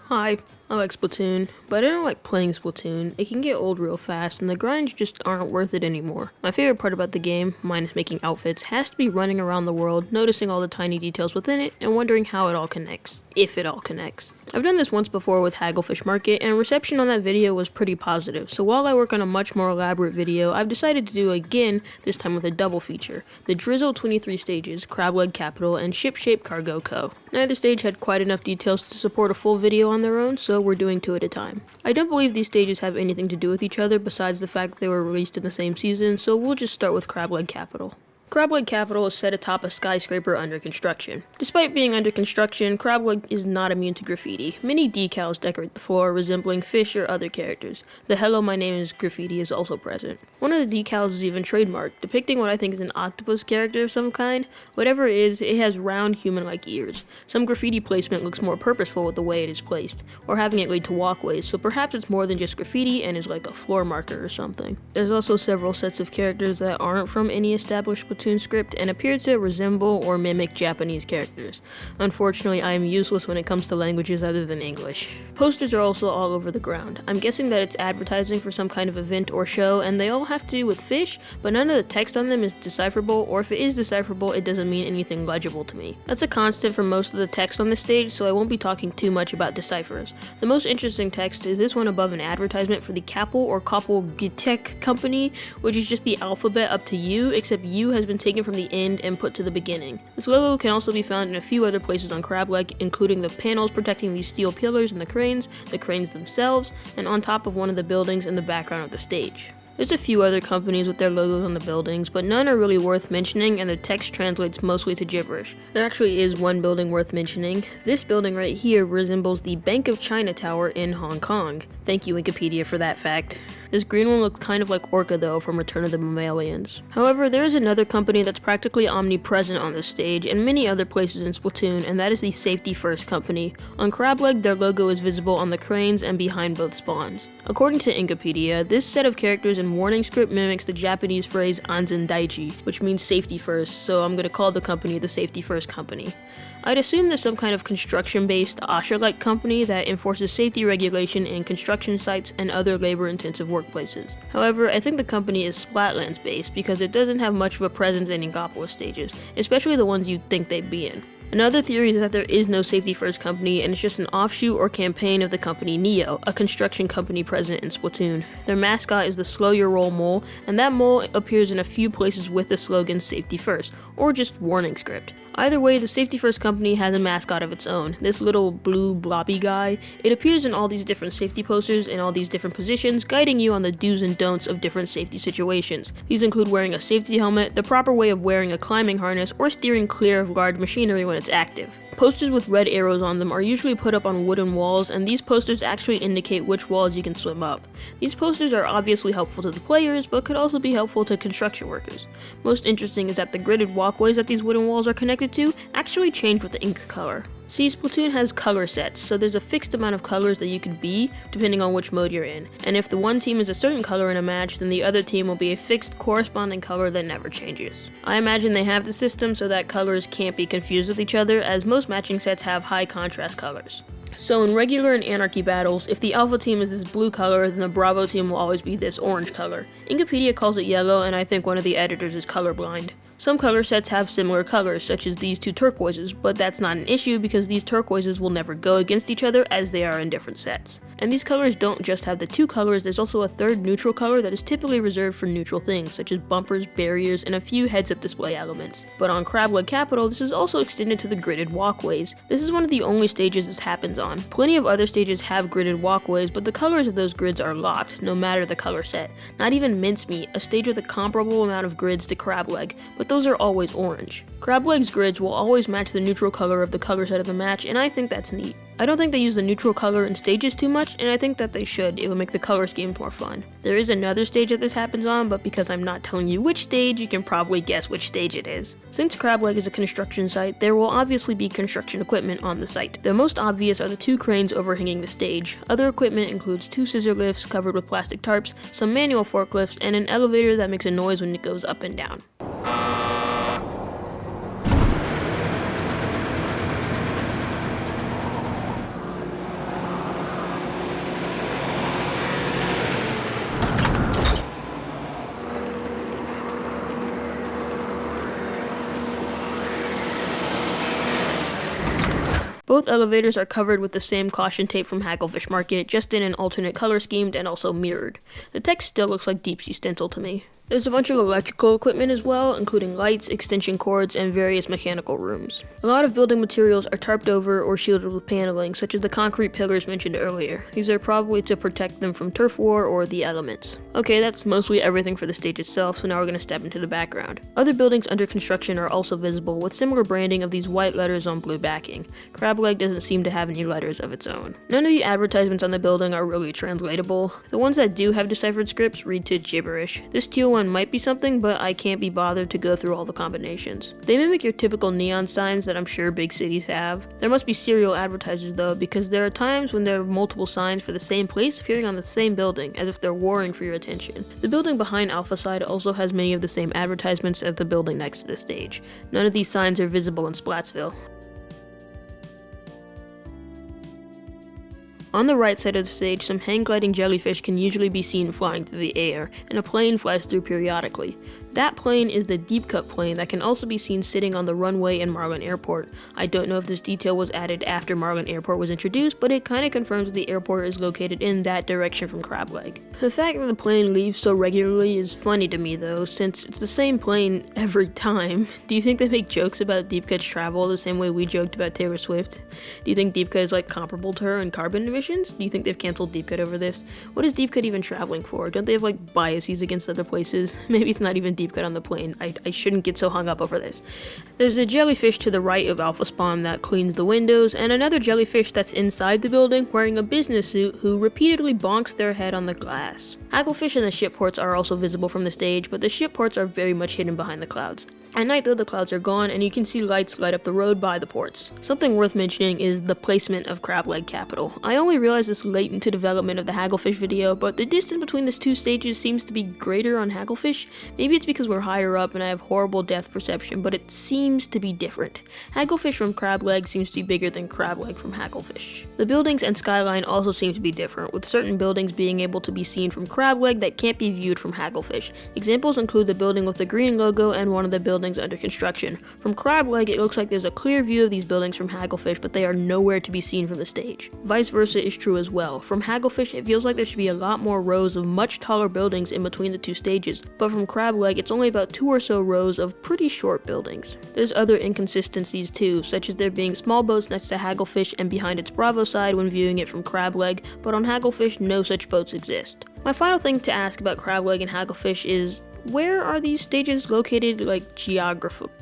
Hi, I like Splatoon, but I don't like playing Splatoon. It can get old real fast, and the grinds just aren't worth it anymore. My favorite part about the game, minus making outfits, has to be running around the world, noticing all the tiny details within it, and wondering how it all connects. If it all connects. I've done this once before with Hagglefish Market, and reception on that video was pretty positive, so while I work on a much more elaborate video, I've decided to do again, this time with a double feature. The Drizzle 23 stages, Crableg Capital, and Shipshape Cargo Co. Neither stage had quite enough details to support a full video on their own, so we're doing 2 at a time. I don't believe these stages have anything to do with each other besides the fact that they were released in the same season, so we'll just start with Crableg Capital. Crableg Capital is set atop a skyscraper under construction. Despite being under construction, Crableg is not immune to graffiti. Many decals decorate the floor, resembling fish or other characters. The "Hello, my name is" graffiti is also present. One of the decals is even trademarked, depicting what I think is an octopus character of some kind. Whatever it is, it has round human-like ears. Some graffiti placement looks more purposeful with the way it is placed, or having it lead to walkways, so perhaps it's more than just graffiti and is like a floor marker or something. There's also several sets of characters that aren't from any established Splatoon script and appear to resemble or mimic Japanese characters. Unfortunately, I am useless when it comes to languages other than English. Posters are also all over the ground. I'm guessing that it's advertising for some kind of event or show, and they all have to do with fish, but none of the text on them is decipherable, or if it is decipherable, it doesn't mean anything legible to me. That's a constant for most of the text on this stage, so I won't be talking too much about deciphers. The most interesting text is this one above an advertisement for the Kapel or Koppel Gitek company, which is just the alphabet up to U, except U has been taken from the end and put to the beginning. This logo can also be found in a few other places on Crableg, including the panels protecting these steel pillars and the cranes themselves, and on top of one of the buildings in the background of the stage. There's a few other companies with their logos on the buildings, but none are really worth mentioning, and the text translates mostly to gibberish. There actually is one building worth mentioning. This building right here resembles the Bank of China Tower in Hong Kong. Thank you, Inkipedia, for that fact. This green one looks kind of like Orca though from Return of the Mammalians. However, there is another company that's practically omnipresent on this stage and many other places in Splatoon, and that is the Safety First company. On Crableg, their logo is visible on the cranes and behind both spawns. According to Inkipedia, this set of characters in warning script mimics the Japanese phrase Anzen Daichi, which means safety first, so I'm going to call the company the Safety First company. I'd assume there's some kind of construction-based OSHA-like company that enforces safety regulation in construction sites and other labor-intensive workplaces. However, I think the company is Splatlands-based because it doesn't have much of a presence in Ingopolis stages, especially the ones you'd think they'd be in. Another theory is that there is no Safety First company and it's just an offshoot or campaign of the company Neo, a construction company present in Splatoon. Their mascot is the Slow Your Roll mole, and that mole appears in a few places with the slogan Safety First, or just warning script. Either way, the Safety First company has a mascot of its own, this little blue blobby guy. It appears in all these different safety posters in all these different positions, guiding you on the do's and don'ts of different safety situations. These include wearing a safety helmet, the proper way of wearing a climbing harness, or steering clear of large machinery when it's active. Posters with red arrows on them are usually put up on wooden walls, and these posters actually indicate which walls you can swim up. These posters are obviously helpful to the players, but could also be helpful to construction workers. Most interesting is that the gridded walkways that these wooden walls are connected to actually change with the ink color. See, Splatoon has color sets, so there's a fixed amount of colors that you could be, depending on which mode you're in. And if the one team is a certain color in a match, then the other team will be a fixed corresponding color that never changes. I imagine they have the system so that colors can't be confused with each other, as most matching sets have high contrast colors. So in regular and anarchy battles, if the alpha team is this blue color, then the bravo team will always be this orange color. Inkipedia calls it yellow, and I think one of the editors is colorblind. Some color sets have similar colors, such as these two turquoises, but that's not an issue because these turquoises will never go against each other as they are in different sets. And these colors don't just have the two colors, there's also a third neutral color that is typically reserved for neutral things, such as bumpers, barriers, and a few heads-up display elements. But on Crableg Capital, this is also extended to the gridded walkways. This is one of the only stages this happens on. Plenty of other stages have gridded walkways, but the colors of those grids are locked, no matter the color set. Not even Mincemeat, a stage with a comparable amount of grids to Crableg, but those are always orange. Crableg's grids will always match the neutral color of the color set of the match, and I think that's neat. I don't think they use the neutral color in stages too much, and I think that they should. It will make the color schemes more fun. There is another stage that this happens on, but because I'm not telling you which stage, you can probably guess which stage it is. Since Crableg is a construction site, there will obviously be construction equipment on the site. The most obvious are the 2 cranes overhanging the stage. Other equipment includes 2 scissor lifts covered with plastic tarps, some manual forklifts, and an elevator that makes a noise when it goes up and down. Both elevators are covered with the same caution tape from Hagglefish Market, just in an alternate color schemed and also mirrored. The text still looks like deep sea stencil to me. There's a bunch of electrical equipment as well, including lights, extension cords, and various mechanical rooms. A lot of building materials are tarped over or shielded with paneling, such as the concrete pillars mentioned earlier. These are probably to protect them from turf war or the elements. Okay, that's mostly everything for the stage itself, so now we're going to step into the background. Other buildings under construction are also visible, with similar branding of these white letters on blue backing. Crableg doesn't seem to have any letters of its own. None of the advertisements on the building are really translatable. The ones that do have deciphered scripts read to gibberish. This teal one might be something, but I can't be bothered to go through all the combinations. They mimic your typical neon signs that I'm sure big cities have. There must be serial advertisers though, because there are times when there are multiple signs for the same place appearing on the same building, as if they're warring for your attention. The building behind Alpha Side also has many of the same advertisements as the building next to the stage. None of these signs are visible in Splatsville. On the right side of the stage, some hang-gliding jellyfish can usually be seen flying through the air, and a plane flies through periodically. That plane is the deep cut plane that can also be seen sitting on the runway in Marlin Airport. I don't know if this detail was added after Marlin Airport was introduced, but it kinda confirms that the airport is located in that direction from Crableg. The fact that the plane leaves so regularly is funny to me though, since it's the same plane every time. Do you think they make jokes about deep cut's travel the same way we joked about Taylor Swift? Do you think deep cut is like comparable to her in carbon emissions? Do you think they've canceled deep cut over this? What is deep cut even traveling for? Don't they have like biases against other places? Maybe it's not even deep cut on the plane. I shouldn't get so hung up over this. There's a jellyfish to the right of Alpha Spawn that cleans the windows, and another jellyfish that's inside the building wearing a business suit who repeatedly bonks their head on the glass. Hagglefish and the ship ports are also visible from the stage, but the ship ports are very much hidden behind the clouds. At night though, the clouds are gone and you can see lights light up the road by the ports. Something worth mentioning is the placement of Crableg Capital. I only realized this late into development of the Hagglefish video, but the distance between these two stages seems to be greater on Hagglefish. Maybe it's because we're higher up and I have horrible depth perception, but it seems to be different. Hagglefish from Crableg seems to be bigger than Crableg from Hagglefish. The buildings and skyline also seem to be different, with certain buildings being able to be seen from Crableg that can't be viewed from Hagglefish. Examples include the building with the green logo and one of the buildings under construction. From Crableg, it looks like there's a clear view of these buildings from Hagglefish, but they are nowhere to be seen from the stage. Vice versa is true as well. From Hagglefish, it feels like there should be a lot more rows of much taller buildings in between the two stages, but from Crableg, it's only about 2 or so rows of pretty short buildings. There's other inconsistencies too, such as there being small boats next to Hagglefish and behind its Bravo side when viewing it from Crableg, but on Hagglefish, no such boats exist. My final thing to ask about Crableg and Hagglefish is, where are these stages located, like, geographically?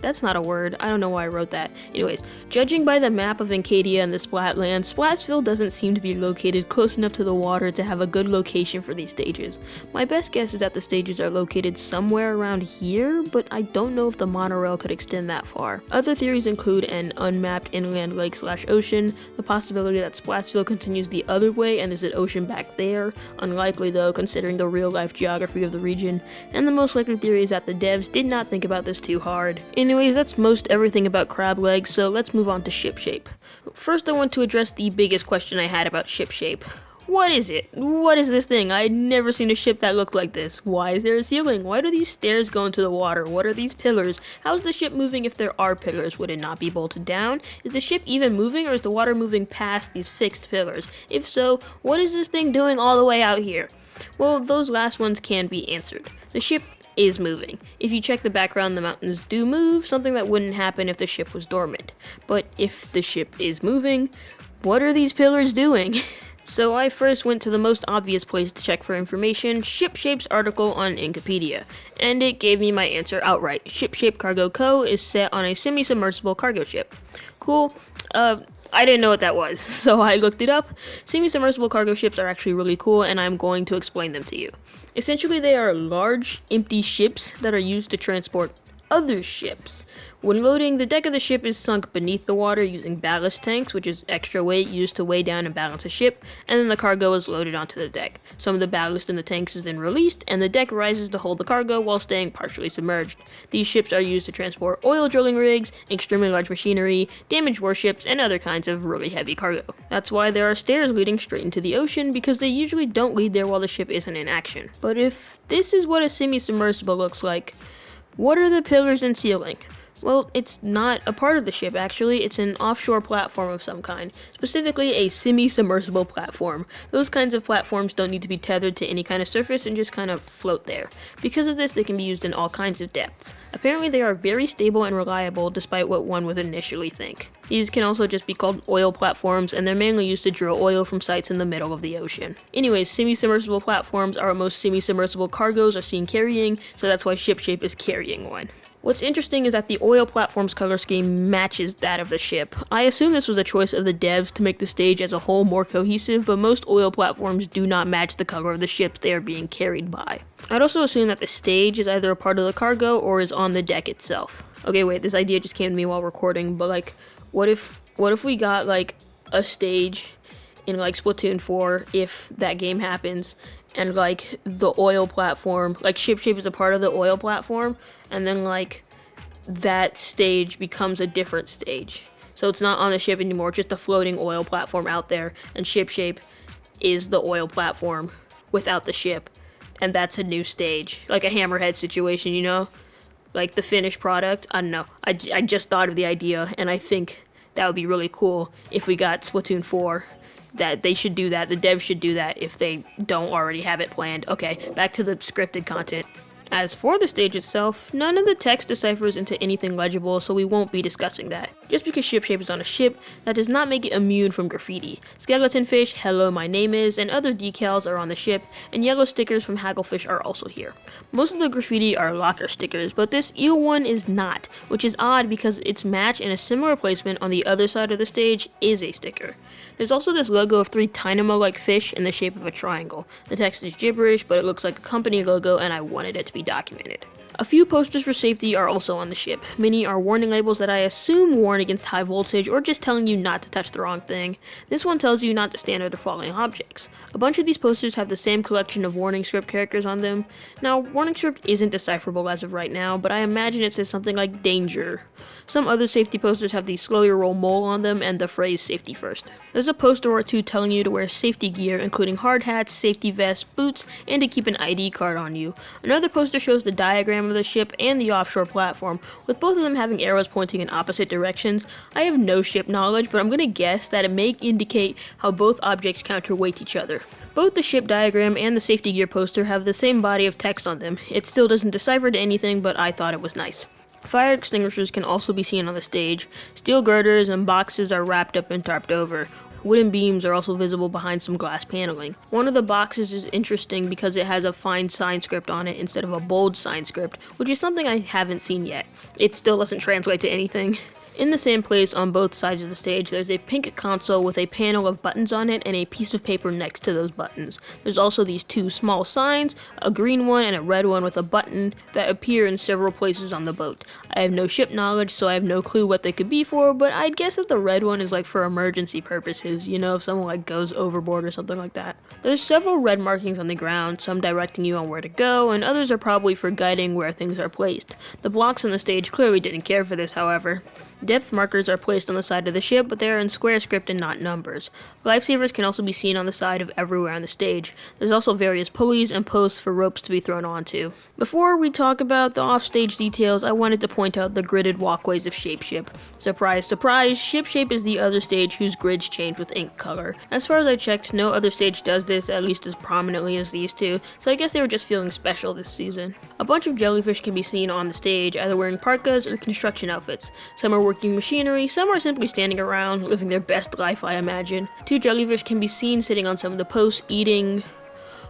That's not a word. I don't know why I wrote that. Anyways, judging by the map of Inkipedia and the Splatland, Splatsville doesn't seem to be located close enough to the water to have a good location for these stages. My best guess is that the stages are located somewhere around here, but I don't know if the monorail could extend that far. Other theories include an unmapped inland lake/ocean, the possibility that Splatsville continues the other way and there's an ocean back there, unlikely though considering the real-life geography of the region, and the most likely theory is that the devs did not think about this too hard. Anyways, that's most everything about Crableg, so let's move on to Shipshape. First I want to address the biggest question I had about Shipshape. What is it? What is this thing? I had never seen a ship that looked like this. Why is there a ceiling? Why do these stairs go into the water? What are these pillars? How is the ship moving if there are pillars? Would it not be bolted down? Is the ship even moving, or is the water moving past these fixed pillars? If so, what is this thing doing all the way out here? Well, those last ones can be answered. The ship is moving. If you check the background, the mountains do move, something that wouldn't happen if the ship was dormant. But if the ship is moving, what are these pillars doing? So I first went to the most obvious place to check for information, Shipshape's article on Inkipedia, and it gave me my answer outright. Shipshape Cargo Co. is set on a semi-submersible cargo ship. Cool. I didn't know what that was, so I looked it up. Semi-submersible cargo ships are actually really cool, and I'm going to explain them to you. Essentially, they are large, empty ships that are used to transport other ships. When loading, the deck of the ship is sunk beneath the water using ballast tanks, which is extra weight used to weigh down and balance a ship, and then the cargo is loaded onto the deck. Some of the ballast in the tanks is then released, and the deck rises to hold the cargo while staying partially submerged. These ships are used to transport oil drilling rigs, extremely large machinery, damaged warships, and other kinds of really heavy cargo. That's why there are stairs leading straight into the ocean, because they usually don't lead there while the ship isn't in action. But if this is what a semi-submersible looks like, what are the pillars and ceiling? Well, it's not a part of the ship, actually. It's an offshore platform of some kind, specifically a semi-submersible platform. Those kinds of platforms don't need to be tethered to any kind of surface and just kind of float there. Because of this, they can be used in all kinds of depths. Apparently, they are very stable and reliable, despite what one would initially think. These can also just be called oil platforms, and they're mainly used to drill oil from sites in the middle of the ocean. Anyways, semi-submersible platforms are what most semi-submersible cargoes are seen carrying, so that's why Shipshape is carrying one. What's interesting is that the oil platform's color scheme matches that of the ship. I assume this was a choice of the devs to make the stage as a whole more cohesive, but most oil platforms do not match the color of the ships they are being carried by. I'd also assume that the stage is either a part of the cargo or is on the deck itself. Okay, wait, this idea just came to me while recording, but like, what if we got like a stage in like Splatoon 4, if that game happens, and like the oil platform, like Shipshape is a part of the oil platform, and then like that stage becomes a different stage. So it's not on the ship anymore, just a floating oil platform out there, and Shipshape is the oil platform without the ship, and that's a new stage, like a Hammerhead situation, you know? Like the finished product. I don't know. I just thought of the idea, and I think that would be really cool if we got Splatoon 4. That they should do that. The devs should do that if they don't already have it planned. Okay, back to the scripted content. As for the stage itself, none of the text deciphers into anything legible, so we won't be discussing that. Just because Shipshape is on a ship, that does not make it immune from graffiti. Skeleton fish, hello my name is, and other decals are on the ship, and yellow stickers from Hagglefish are also here. Most of the graffiti are locker stickers, but this eel one is not, which is odd because its match in a similar placement on the other side of the stage is a sticker. There's also this logo of 3 Dynamo-like fish in the shape of a triangle. The text is gibberish, but it looks like a company logo, and I wanted it to be documented. A few posters for safety are also on the ship. Many are warning labels that I assume warn against high voltage or just telling you not to touch the wrong thing. This one tells you not to stand under falling objects. A bunch of these posters have the same collection of warning script characters on them. Now, warning script isn't decipherable as of right now, but I imagine it says something like danger. Some other safety posters have the slow your roll mole on them and the phrase safety first. There's a poster or two telling you to wear safety gear, including hard hats, safety vests, boots, and to keep an ID card on you. Another poster shows the diagram of the ship and the offshore platform, with both of them having arrows pointing in opposite directions. I have no ship knowledge, but I'm gonna guess that it may indicate how both objects counterweight each other. Both the ship diagram and the safety gear poster have the same body of text on them. It still doesn't decipher to anything, but I thought it was nice. Fire extinguishers can also be seen on the stage. Steel girders and boxes are wrapped up and tarped over. Wooden beams are also visible behind some glass paneling. One of the boxes is interesting because it has a fine sign script on it instead of a bold sign script, which is something I haven't seen yet. It still doesn't translate to anything. In the same place on both sides of the stage, there's a pink console with a panel of buttons on it and a piece of paper next to those buttons. There's also these 2 small signs, a green one and a red one with a button, that appear in several places on the boat. I have no ship knowledge, so I have no clue what they could be for, but I'd guess that the red one is like for emergency purposes, you know, if someone like goes overboard or something like that. There's several red markings on the ground, some directing you on where to go, and others are probably for guiding where things are placed. The blocks on the stage clearly didn't care for this, however. Depth markers are placed on the side of the ship, but they are in square script and not numbers. Lifesavers can also be seen on the side of everywhere on the stage. There's also various pulleys and posts for ropes to be thrown onto. Before we talk about the offstage details, I wanted to point out the gridded walkways of Shipshape. Surprise, surprise, Shipshape is the other stage whose grids change with ink color. As far as I checked, no other stage does this, at least as prominently as these two, so I guess they were just feeling special this season. A bunch of jellyfish can be seen on the stage, either wearing parkas or construction outfits. Some are working machinery, some are simply standing around, living their best life, I imagine. 2 jellyfish can be seen sitting on some of the posts, eating.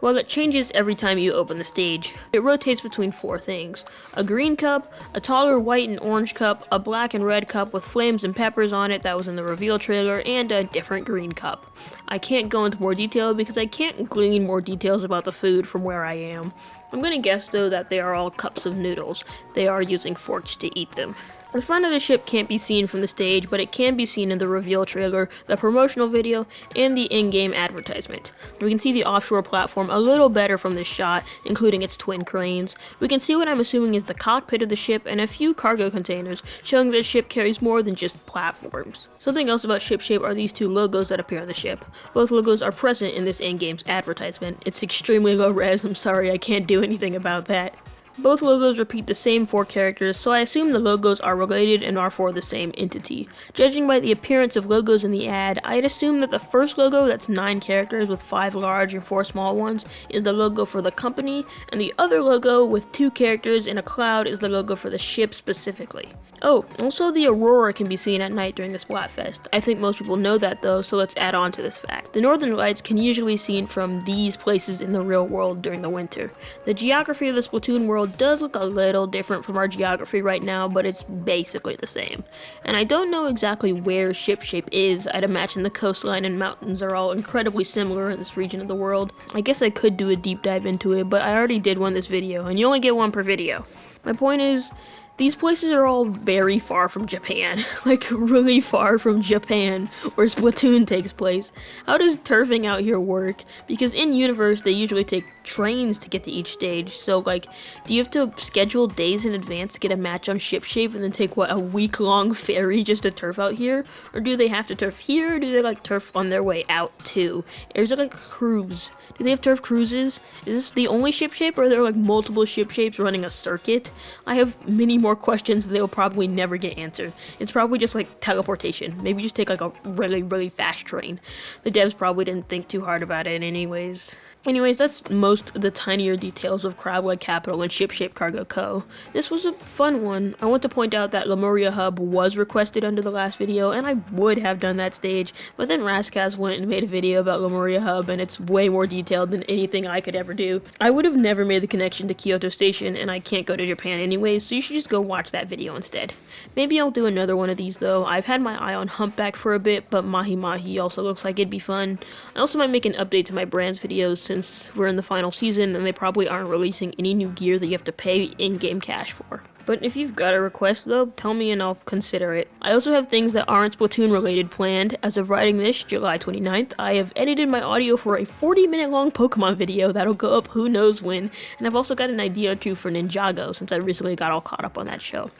Well, it changes every time you open the stage. It rotates between 4 things. A green cup, a taller white and orange cup, a black and red cup with flames and peppers on it that was in the reveal trailer, and a different green cup. I can't go into more detail because I can't glean more details about the food from where I am. I'm gonna guess though that they are all cups of noodles. They are using forks to eat them. The front of the ship can't be seen from the stage, but it can be seen in the reveal trailer, the promotional video, and the in-game advertisement. We can see the offshore platform a little better from this shot, including its twin cranes. We can see what I'm assuming is the cockpit of the ship and a few cargo containers, showing that the ship carries more than just platforms. Something else about Shipshape are these 2 logos that appear on the ship. Both logos are present in this in-game's advertisement. It's extremely low res, I'm sorry I can't do anything about that. Both logos repeat the same 4 characters, so I assume the logos are related and are for the same entity. Judging by the appearance of logos in the ad, I'd assume that the first logo, that's 9 characters with 5 large and 4 small ones, is the logo for the company, and the other logo with 2 characters in a cloud is the logo for the ship specifically. Oh, also the aurora can be seen at night during the Splatfest. I think most people know that though, so let's add on to this fact. The northern lights can usually be seen from these places in the real world during the winter. The geography of the Splatoon world does look a little different from our geography right now, but it's basically the same. And I don't know exactly where Shipshape is. I'd imagine the coastline and mountains are all incredibly similar in this region of the world. I guess I could do a deep dive into it, but I already did one this video, and you only get one per video. My point is, these places are all very far from Japan, like really far from Japan, where Splatoon takes place. How does turfing out here work? Because in universe, they usually take trains to get to each stage, so like, do you have to schedule days in advance to get a match on Shipshape and then take, what, a week-long ferry just to turf out here? Or do they have to turf here, or do they like turf on their way out too? Or is it like a cruise? Do they have turf cruises? Is this the only Shipshape, or are there like multiple Shipshapes running a circuit? I have many more questions that they will probably never get answered. It's probably just like teleportation. Maybe just take like a really, really fast train. The devs probably didn't think too hard about it anyways. That's most of the tinier details of Crableg Capital and Shipshape Cargo Co. This was a fun one. I want to point out that Lemuria Hub was requested under the last video, and I would have done that stage, but then Raskaz went and made a video about Lemuria Hub, and it's way more detailed than anything I could ever do. I would have never made the connection to Kyoto Station, and I can't go to Japan anyways, so you should just go watch that video instead. Maybe I'll do another one of these though. I've had my eye on Humpback for a bit, but Mahi Mahi also looks like it'd be fun. I also might make an update to my brands videos since we're in the final season and they probably aren't releasing any new gear that you have to pay in-game cash for. But if you've got a request though, tell me and I'll consider it. I also have things that aren't Splatoon related planned. As of writing this, July 29th, I have edited my audio for a 40-minute long Pokemon video that'll go up who knows when, and I've also got an idea or two for Ninjago since I recently got all caught up on that show.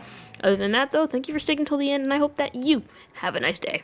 Other than that though, thank you for sticking till the end, and I hope that you have a nice day.